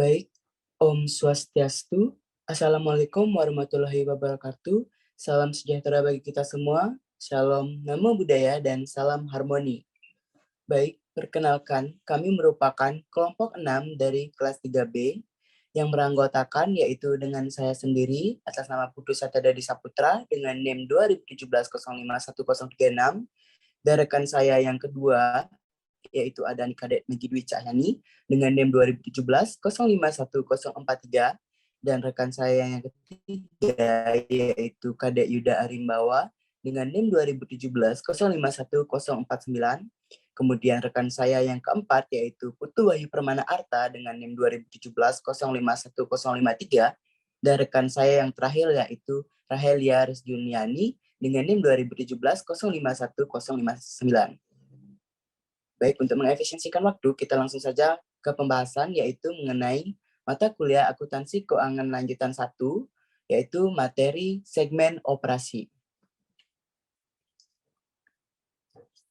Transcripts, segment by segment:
Baik, Om Swastiastu, Assalamualaikum warahmatullahi wabarakatuh, salam sejahtera bagi kita semua, Shalom, Namo Buddhaya, dan salam harmoni. Baik, perkenalkan, kami merupakan kelompok 6 dari kelas 3B yang beranggotakan yaitu dengan saya sendiri atas nama Putu Satadadi Saputra dengan NIM 2017-051036 dan rekan saya yang kedua yaitu Adani Kadek Megidwi Cahyani dengan NIM 2017-051043 dan rekan saya yang ketiga yaitu Kadek Yuda Arimbawa dengan NIM 2017-051049. Kemudian rekan saya yang keempat yaitu Putu Wahyu Permana Arta dengan NIM 2017-051053 dan rekan saya yang terakhir yaitu Rahelia Resjuniani dengan NIM 2017-051059. Baik, untuk mengefisiensikan waktu, kita langsung saja ke pembahasan yaitu mengenai mata kuliah akuntansi keuangan lanjutan 1, yaitu materi segmen operasi.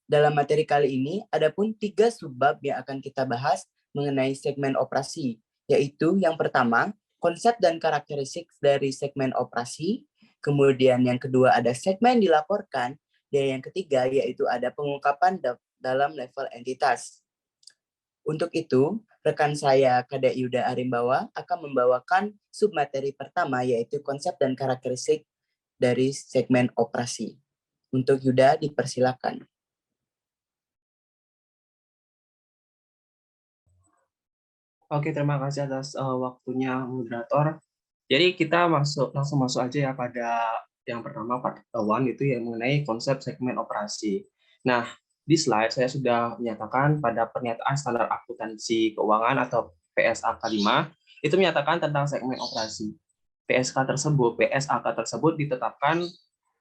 Dalam materi kali ini, ada pun 3 subbab yang akan kita bahas mengenai segmen operasi, yaitu yang pertama, konsep dan karakteristik dari segmen operasi, kemudian yang kedua ada segmen dilaporkan, dan yang ketiga yaitu ada pengungkapan dalam level entitas. Untuk itu, rekan saya Kadek Yuda Arimbawa akan membawakan submateri pertama yaitu konsep dan karakteristik dari segmen operasi. Untuk Yuda dipersilakan. Oke, terima kasih atas waktunya moderator. Jadi kita langsung masuk aja ya pada yang pertama part 1 itu yang mengenai konsep segmen operasi. Nah, di slide saya sudah menyatakan pada pernyataan standar akuntansi keuangan atau PSAK 5 itu menyatakan tentang segmen operasi. PSAK tersebut ditetapkan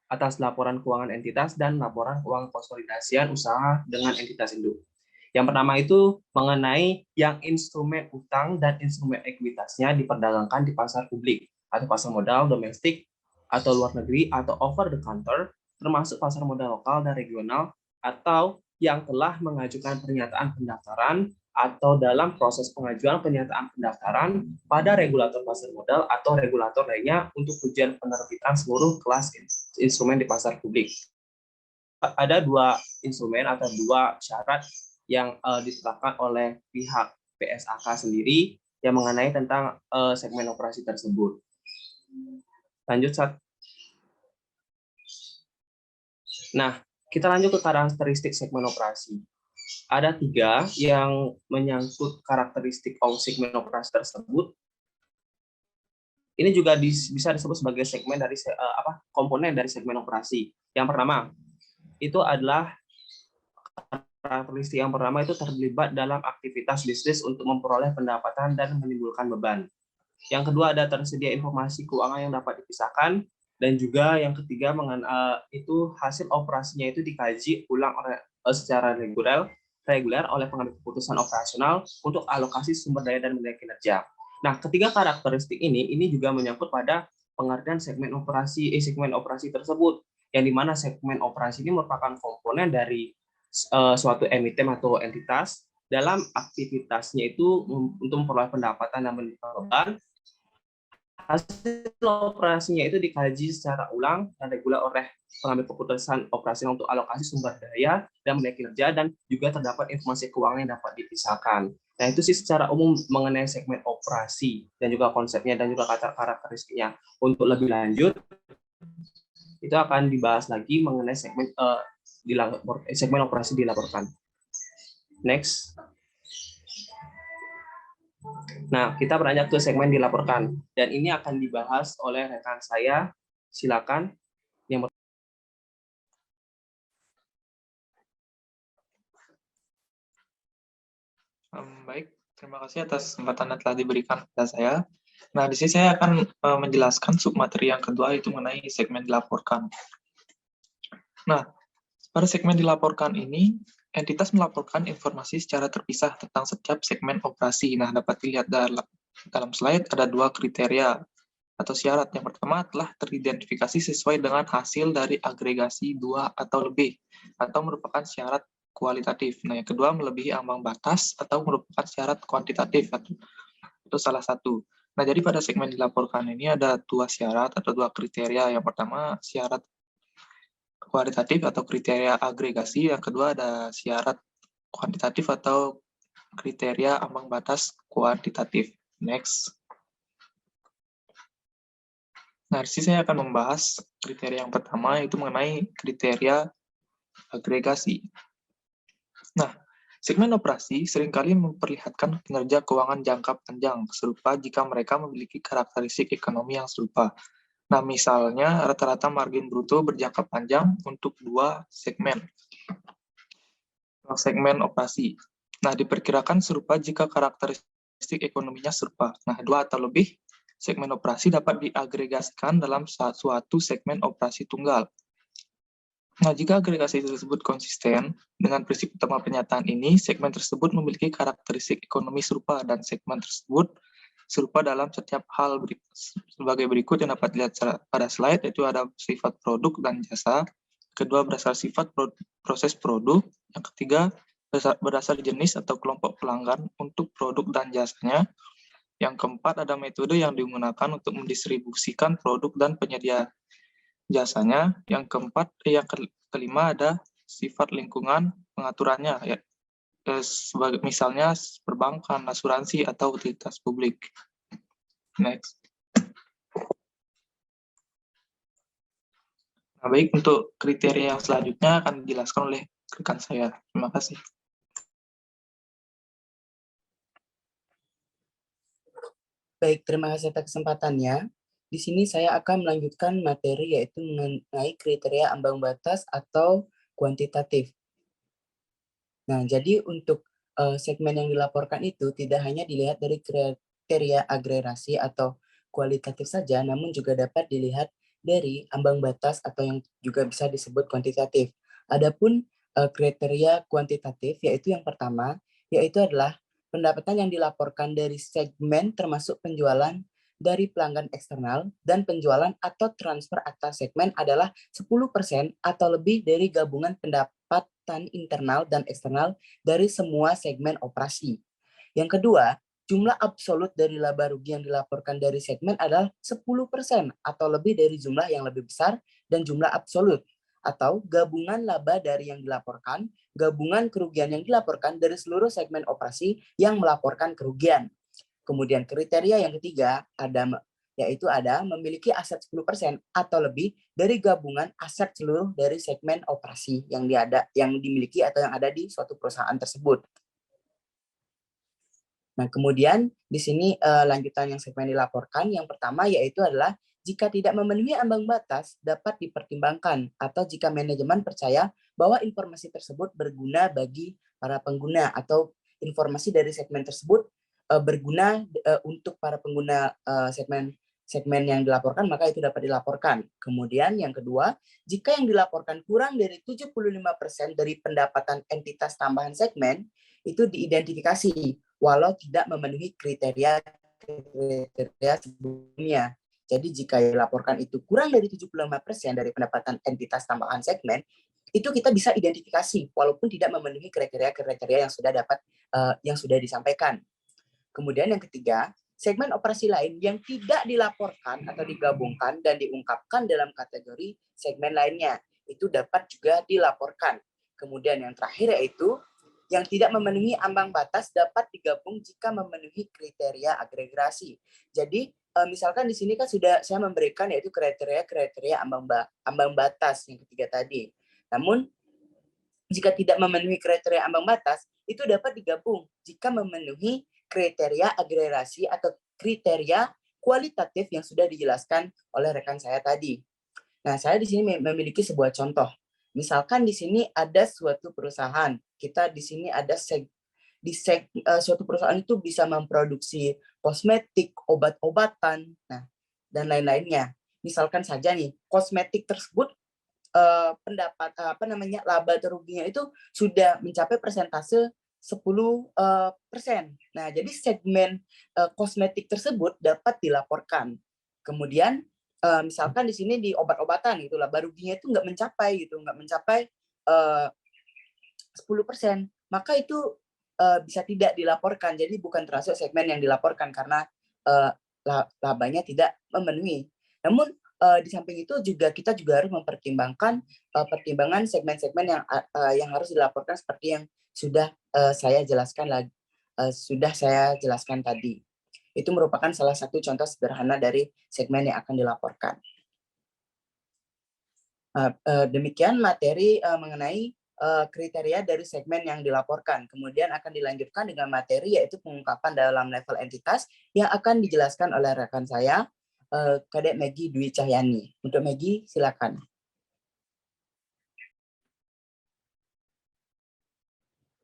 atas laporan keuangan entitas dan laporan keuangan konsolidasian usaha dengan entitas induk. Yang pertama itu mengenai yang instrumen utang dan instrumen ekuitasnya diperdagangkan di pasar publik atau pasar modal domestik atau luar negeri atau over the counter, termasuk pasar modal lokal dan regional, atau yang telah mengajukan pernyataan pendaftaran atau dalam proses pengajuan pernyataan pendaftaran pada regulator pasar modal atau regulator lainnya untuk tujuan penerbitan seluruh kelas instrumen di pasar publik. Ada 2 instrumen atau 2 syarat yang ditetapkan oleh pihak PSAK sendiri yang mengenai tentang segmen operasi tersebut. Lanjut, Sat. Nah, kita lanjut ke karakteristik segmen operasi. Ada 3 yang menyangkut karakteristik segmen operasi tersebut. Ini juga bisa disebut sebagai segmen dari komponen dari segmen operasi. Yang pertama, itu adalah karakteristik yang pertama itu terlibat dalam aktivitas bisnis untuk memperoleh pendapatan dan menimbulkan beban. Yang kedua ada tersedia informasi keuangan yang dapat dipisahkan, dan juga yang ketiga itu hasil operasinya itu dikaji ulang secara reguler oleh pengambil keputusan operasional untuk alokasi sumber daya dan nilai kinerja. Nah, ketiga karakteristik ini juga menyangkut pada pengertian segmen operasi tersebut, yang dimana segmen operasi ini merupakan komponen dari suatu emiten atau entitas dalam aktivitasnya itu untuk memperoleh pendapatan dan menimbulkan beban. Hasil operasinya itu dikaji secara ulang dan reguler oleh pengambil keputusan operasional untuk alokasi sumber daya dan nilai kinerja, dan juga terdapat informasi keuangan yang dapat dipisahkan. Nah, itu sih secara umum mengenai segmen operasi dan juga konsepnya dan juga karakteristiknya. Untuk lebih lanjut, itu akan dibahas lagi mengenai segmen operasi dilaporkan. Next. Nah, kita beranjak ke segmen dilaporkan, dan ini akan dibahas oleh rekan saya. Silakan. Baik, terima kasih atas kesempatan yang telah diberikan kepada saya. Nah, di sini saya akan menjelaskan submateri yang kedua, yaitu mengenai segmen dilaporkan. Nah, pada segmen dilaporkan ini, entitas melaporkan informasi secara terpisah tentang setiap segmen operasi. Nah, dapat dilihat dalam slide ada 2 kriteria atau syarat. Yang pertama telah teridentifikasi sesuai dengan hasil dari agregasi 2 atau lebih, atau merupakan syarat kualitatif. Nah, yang kedua melebihi ambang batas atau merupakan syarat kuantitatif. itu salah satu. Nah, jadi pada segmen dilaporkan ini ada 2 syarat atau 2 kriteria. Yang pertama syarat kualitatif atau kriteria agregasi, yang kedua ada syarat kuantitatif atau kriteria ambang batas kuantitatif. Next. Nah, di sini saya akan membahas kriteria yang pertama, yaitu mengenai kriteria agregasi. Nah, segmen operasi seringkali memperlihatkan kinerja keuangan jangka panjang, serupa jika mereka memiliki karakteristik ekonomi yang serupa. Nah, misalnya rata-rata margin bruto berjangka panjang untuk 2 segmen. Segmen operasi. Nah, diperkirakan serupa jika karakteristik ekonominya serupa. Nah, 2 atau lebih segmen operasi dapat diagregasikan dalam suatu segmen operasi tunggal. Nah, jika agregasi tersebut konsisten dengan prinsip utama pernyataan ini, segmen tersebut memiliki karakteristik ekonomi serupa dan segmen tersebut serupa dalam setiap hal sebagai berikut yang dapat dilihat pada slide, yaitu ada sifat produk dan jasa, kedua berdasar sifat proses produk, yang ketiga berdasar jenis atau kelompok pelanggan untuk produk dan jasanya, yang keempat ada metode yang digunakan untuk mendistribusikan produk dan penyedia jasanya, yang kelima ada sifat lingkungan pengaturannya, ya, sebagai misalnya perbankan, asuransi, atau utilitas publik. Next. Nah, baik, untuk kriteria yang selanjutnya akan dijelaskan oleh rekan saya. Terima kasih. Baik, terima kasih atas kesempatannya. Di sini saya akan melanjutkan materi yaitu mengenai kriteria ambang batas atau kuantitatif. Nah, jadi untuk segmen yang dilaporkan itu tidak hanya dilihat dari kriteria agregasi atau kualitatif saja, namun juga dapat dilihat dari ambang batas atau yang juga bisa disebut kuantitatif. Adapun kriteria kuantitatif yaitu yang pertama, yaitu adalah pendapatan yang dilaporkan dari segmen termasuk penjualan dari pelanggan eksternal dan penjualan atau transfer atas segmen adalah 10% atau lebih dari gabungan pendapatan internal dan eksternal dari semua segmen operasi. Yang kedua, jumlah absolut dari laba rugi yang dilaporkan dari segmen adalah 10% atau lebih dari jumlah yang lebih besar dan jumlah absolut, atau gabungan laba dari yang dilaporkan, gabungan kerugian yang dilaporkan dari seluruh segmen operasi yang melaporkan kerugian. Kemudian kriteria yang ketiga yaitu ada memiliki aset 10% atau lebih dari gabungan aset seluruh dari segmen operasi yang dimiliki atau yang ada di suatu perusahaan tersebut. Nah, kemudian di sini lanjutan yang segmen dilaporkan, yang pertama yaitu adalah jika tidak memenuhi ambang batas dapat dipertimbangkan atau jika manajemen percaya bahwa informasi tersebut berguna bagi para pengguna atau informasi dari segmen tersebut berguna untuk para pengguna segmen yang dilaporkan, maka itu dapat dilaporkan. Kemudian yang kedua, jika yang dilaporkan kurang dari 75% dari pendapatan entitas tambahan segmen, itu diidentifikasi walau tidak memenuhi kriteria sebelumnya. Jadi jika dilaporkan itu kurang dari 75% dari pendapatan entitas tambahan segmen, itu kita bisa identifikasi walaupun tidak memenuhi kriteria yang sudah disampaikan. Kemudian yang ketiga, segmen operasi lain yang tidak dilaporkan atau digabungkan dan diungkapkan dalam kategori segmen lainnya, itu dapat juga dilaporkan. Kemudian yang terakhir yaitu yang tidak memenuhi ambang batas dapat digabung jika memenuhi kriteria agregasi. Jadi misalkan di sini kan sudah saya memberikan yaitu kriteria ambang batas yang ketiga tadi. Namun jika tidak memenuhi kriteria ambang batas, itu dapat digabung jika memenuhi kriteria agregasi atau kriteria kualitatif yang sudah dijelaskan oleh rekan saya tadi. Nah, saya di sini memiliki sebuah contoh. Misalkan di sini ada suatu perusahaan, kita di sini ada suatu perusahaan itu bisa memproduksi kosmetik, obat-obatan, nah, dan lain-lainnya. Misalkan saja nih, kosmetik tersebut laba atau ruginya itu sudah mencapai persentase 10%. Nah, jadi segmen kosmetik tersebut dapat dilaporkan. Kemudian misalkan di sini di obat-obatan gitu, laba ruginya itu nggak mencapai 10%. Maka itu bisa tidak dilaporkan. Jadi bukan termasuk segmen yang dilaporkan karena labanya tidak memenuhi. Namun di samping itu kita juga harus mempertimbangkan pertimbangan segmen-segmen yang harus dilaporkan seperti yang sudah saya jelaskan tadi. Itu merupakan salah satu contoh sederhana dari segmen yang akan dilaporkan. Demikian materi mengenai kriteria dari segmen yang dilaporkan. Kemudian akan dilanjutkan dengan materi yaitu pengungkapan dalam level entitas yang akan dijelaskan oleh rekan saya, Kadek Maggie Dwi Cahyani. Untuk Maggie, silakan.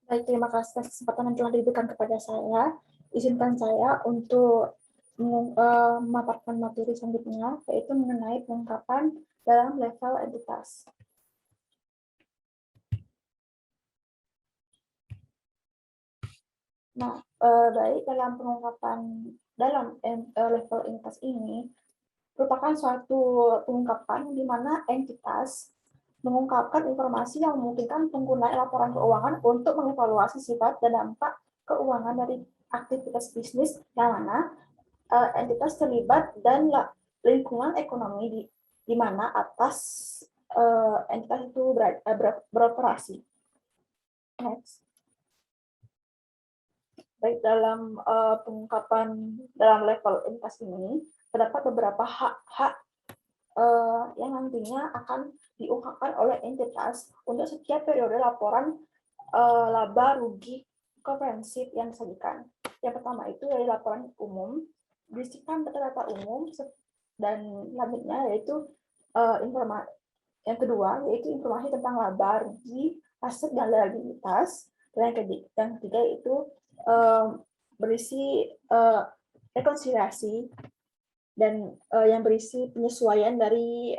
Baik, terima kasih atas kesempatan yang telah diberikan kepada saya. Izinkan saya untuk memaparkan materi selanjutnya, yaitu mengenai pengungkapan dalam level entitas. Nah, baik dalam pengungkapan dalam level entitas ini merupakan suatu pengungkapan di mana entitas mengungkapkan informasi yang memungkinkan penggunaan laporan keuangan untuk mengevaluasi sifat dan dampak keuangan dari aktivitas bisnis yang mana entitas terlibat dan lingkungan ekonomi di mana atas entitas itu beroperasi. Next. Baik, dalam pengungkapan dalam level entitas ini terdapat beberapa hak-hak yang nantinya akan diungkapkan oleh entitas untuk setiap periode laporan laba rugi komprehensif yang disajikan. Yang pertama itu dari laporan umum, berisikan data-data umum dan selanjutnya yaitu informasi. Yang kedua yaitu informasi tentang laba rugi, aset dan liabilitas. Dan yang ketiga itu berisi rekonsiliasi dan yang berisi penyesuaian dari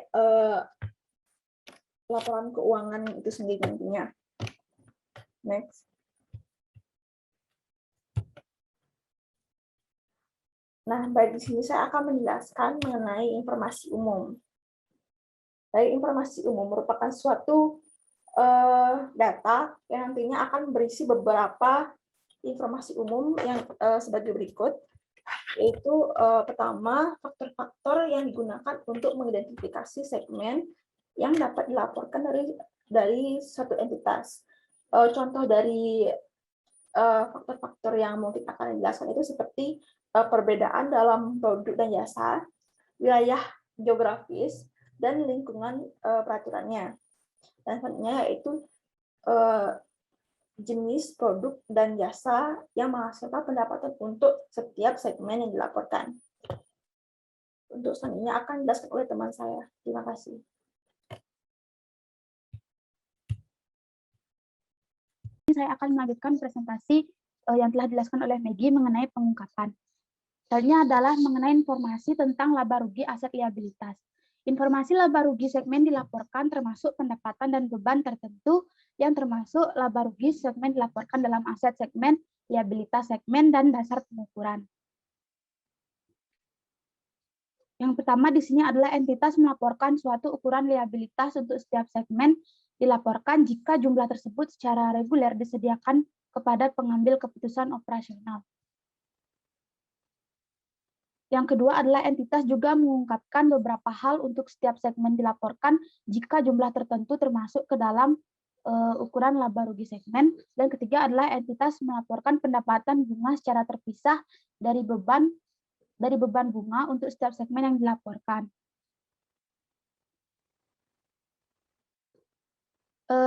laporan keuangan itu sendiri nantinya. Next. Nah, baik di sini saya akan menjelaskan mengenai informasi umum. Baik, informasi umum merupakan suatu data yang nantinya akan berisi beberapa informasi umum yang sebagai berikut, yaitu pertama faktor-faktor yang digunakan untuk mengidentifikasi segmen yang dapat dilaporkan dari suatu entitas. Contoh dari faktor-faktor yang mungkin akan dijelaskan itu seperti perbedaan dalam produk dan jasa, wilayah geografis, dan lingkungan peraturannya. Dan selanjutnya yaitu jenis produk dan jasa yang menghasilkan pendapatan untuk setiap segmen yang dilaporkan. Untuk selanjutnya akan dijelaskan oleh teman saya. Terima kasih. Saya akan melanjutkan presentasi yang telah dijelaskan oleh Maggie mengenai pengungkapan. Selanjutnya adalah mengenai informasi tentang laba rugi aset liabilitas. Informasi laba rugi segmen dilaporkan termasuk pendapatan dan beban tertentu yang termasuk laba rugi segmen dilaporkan dalam aset segmen, liabilitas segmen, dan dasar pengukuran. Yang pertama di sini adalah entitas melaporkan suatu ukuran liabilitas untuk setiap segmen dilaporkan jika jumlah tersebut secara reguler disediakan kepada pengambil keputusan operasional. Yang kedua adalah entitas juga mengungkapkan beberapa hal untuk setiap segmen dilaporkan jika jumlah tertentu termasuk ke dalam ukuran laba rugi segmen. Dan ketiga adalah entitas melaporkan pendapatan bunga secara terpisah dari beban bunga untuk setiap segmen yang dilaporkan.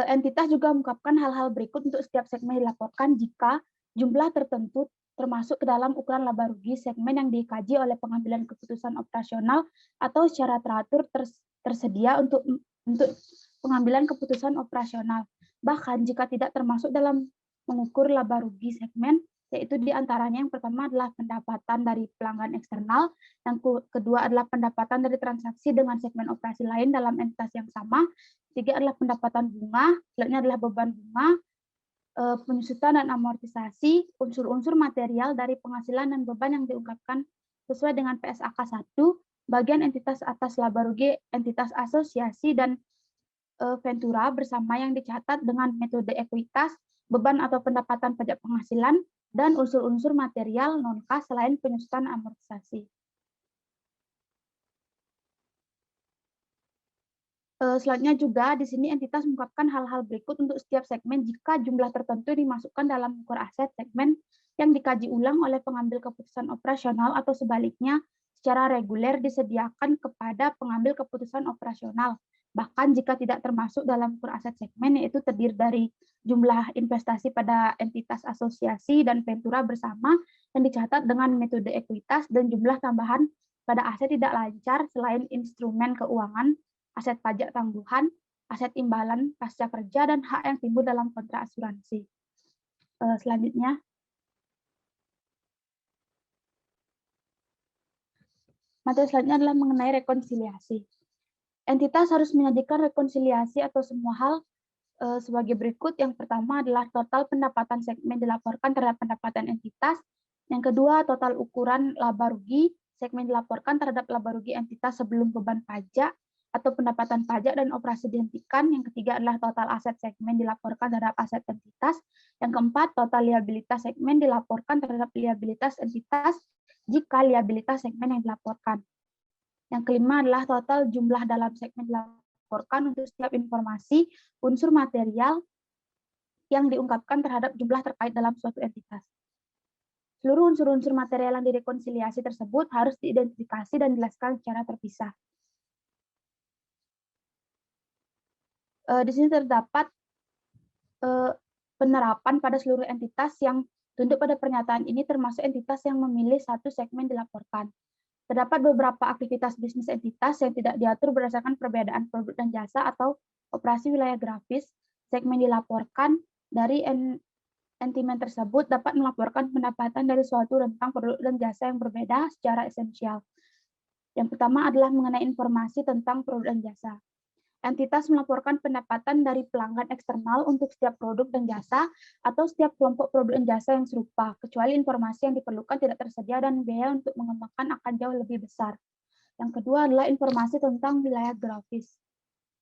Entitas juga mengungkapkan hal-hal berikut untuk setiap segmen dilaporkan jika jumlah tertentu termasuk ke dalam ukuran laba rugi segmen yang dikaji oleh pengambilan keputusan operasional atau secara teratur tersedia untuk pengambilan keputusan operasional. Bahkan jika tidak termasuk dalam mengukur laba rugi segmen, yaitu diantaranya yang pertama adalah pendapatan dari pelanggan eksternal, yang kedua adalah pendapatan dari transaksi dengan segmen operasi lain dalam entitas yang sama, ketiga adalah pendapatan bunga, selanjutnya adalah beban bunga, penyusutan dan amortisasi, unsur-unsur material dari penghasilan dan beban yang diungkapkan sesuai dengan PSAK 1, bagian entitas atas laba rugi, entitas asosiasi dan ventura bersama yang dicatat dengan metode ekuitas, beban atau pendapatan pajak penghasilan, dan unsur-unsur material non-kas selain penyusutan amortisasi. Selanjutnya juga di sini entitas mengungkapkan hal-hal berikut untuk setiap segmen jika jumlah tertentu dimasukkan dalam ukur aset segmen yang dikaji ulang oleh pengambil keputusan operasional atau sebaliknya secara reguler disediakan kepada pengambil keputusan operasional. Bahkan jika tidak termasuk dalam ukur aset segmen, yaitu terdiri dari jumlah investasi pada entitas asosiasi dan ventura bersama yang dicatat dengan metode ekuitas dan jumlah tambahan pada aset tidak lancar selain instrumen keuangan, aset pajak tangguhan, aset imbalan pasca kerja, dan hak yang timbul dalam kontrak asuransi. Selanjutnya, materi selanjutnya adalah mengenai rekonsiliasi. Entitas harus menyajikan rekonsiliasi atau semua hal sebagai berikut. Yang pertama adalah total pendapatan segmen dilaporkan terhadap pendapatan entitas. Yang kedua, total ukuran laba rugi segmen dilaporkan terhadap laba rugi entitas sebelum beban pajak atau pendapatan pajak dan operasi dihentikan. Yang ketiga adalah total aset segmen dilaporkan terhadap aset entitas. Yang keempat, total liabilitas segmen dilaporkan terhadap liabilitas entitas jika liabilitas segmen yang dilaporkan. Yang kelima adalah total jumlah dalam segmen dilaporkan untuk setiap informasi unsur material yang diungkapkan terhadap jumlah terkait dalam suatu entitas. Seluruh unsur-unsur material yang direkonsiliasi tersebut harus diidentifikasi dan dijelaskan secara terpisah. Di sini terdapat penerapan pada seluruh entitas yang tunduk pada pernyataan ini, termasuk entitas yang memilih satu segmen dilaporkan. Terdapat beberapa aktivitas bisnis entitas yang tidak diatur berdasarkan perbedaan produk dan jasa atau operasi wilayah grafis. Segmen dilaporkan dari entimen tersebut dapat melaporkan pendapatan dari suatu rentang produk dan jasa yang berbeda secara esensial. Yang pertama adalah mengenai informasi tentang produk dan jasa. Entitas melaporkan pendapatan dari pelanggan eksternal untuk setiap produk dan jasa atau setiap kelompok produk dan jasa yang serupa, kecuali informasi yang diperlukan tidak tersedia dan biaya untuk mengembangkan akan jauh lebih besar. Yang kedua adalah informasi tentang wilayah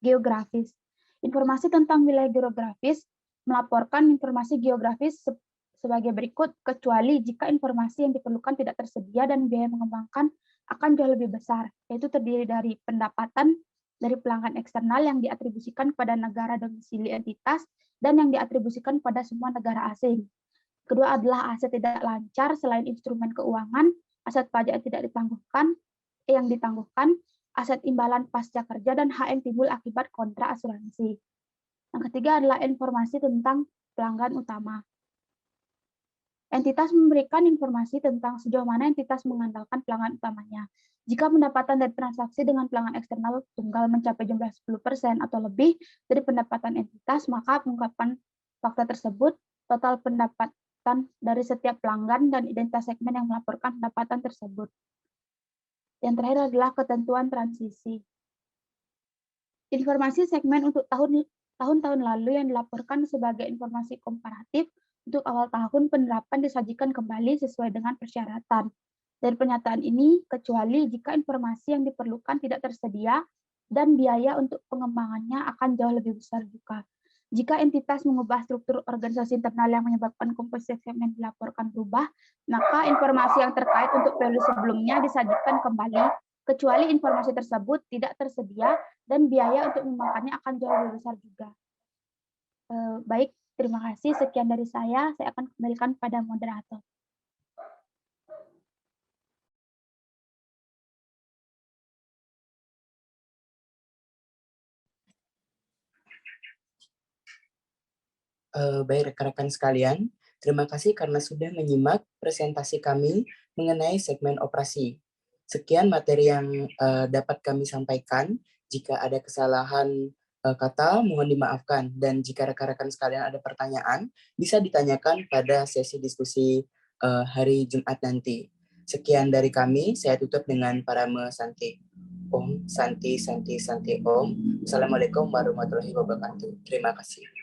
geografis. Informasi tentang wilayah geografis melaporkan informasi geografis sebagai berikut, kecuali jika informasi yang diperlukan tidak tersedia dan biaya mengembangkan akan jauh lebih besar, yaitu terdiri dari pendapatan dari pelanggan eksternal yang diatribusikan pada negara domisili entitas dan yang diatribusikan pada semua negara asing. Kedua adalah aset tidak lancar selain instrumen keuangan, aset pajak yang ditangguhkan, aset imbalan pasca kerja, dan hak yang timbul akibat kontrak asuransi. Yang ketiga adalah informasi tentang pelanggan utama. Entitas memberikan informasi tentang sejauh mana entitas mengandalkan pelanggan utamanya. Jika pendapatan dari transaksi dengan pelanggan eksternal tunggal mencapai jumlah 10% atau lebih dari pendapatan entitas, maka mengungkapkan fakta tersebut, total pendapatan dari setiap pelanggan dan identitas segmen yang melaporkan pendapatan tersebut. Yang terakhir adalah ketentuan transisi. Informasi segmen untuk tahun-tahun lalu yang dilaporkan sebagai informasi komparatif untuk awal tahun penerapan disajikan kembali sesuai dengan persyaratan. Dari pernyataan ini, kecuali jika informasi yang diperlukan tidak tersedia dan biaya untuk pengembangannya akan jauh lebih besar juga. Jika entitas mengubah struktur organisasi internal yang menyebabkan komposisi segmen dilaporkan berubah, maka informasi yang terkait untuk periode sebelumnya disajikan kembali, kecuali informasi tersebut tidak tersedia dan biaya untuk mengembangkannya akan jauh lebih besar juga. Baik, terima kasih. Sekian dari saya akan kembalikan pada moderator. Baik rekan-rekan sekalian, terima kasih karena sudah menyimak presentasi kami mengenai segmen operasi. Sekian materi yang dapat kami sampaikan. Jika ada kesalahan kata, mohon dimaafkan. Dan jika rekan-rekan sekalian ada pertanyaan, bisa ditanyakan pada sesi diskusi hari Jumat nanti. Sekian dari kami, saya tutup dengan parame santi. Om Santi Santi Santi Om. Assalamualaikum warahmatullahi wabarakatuh. Terima kasih.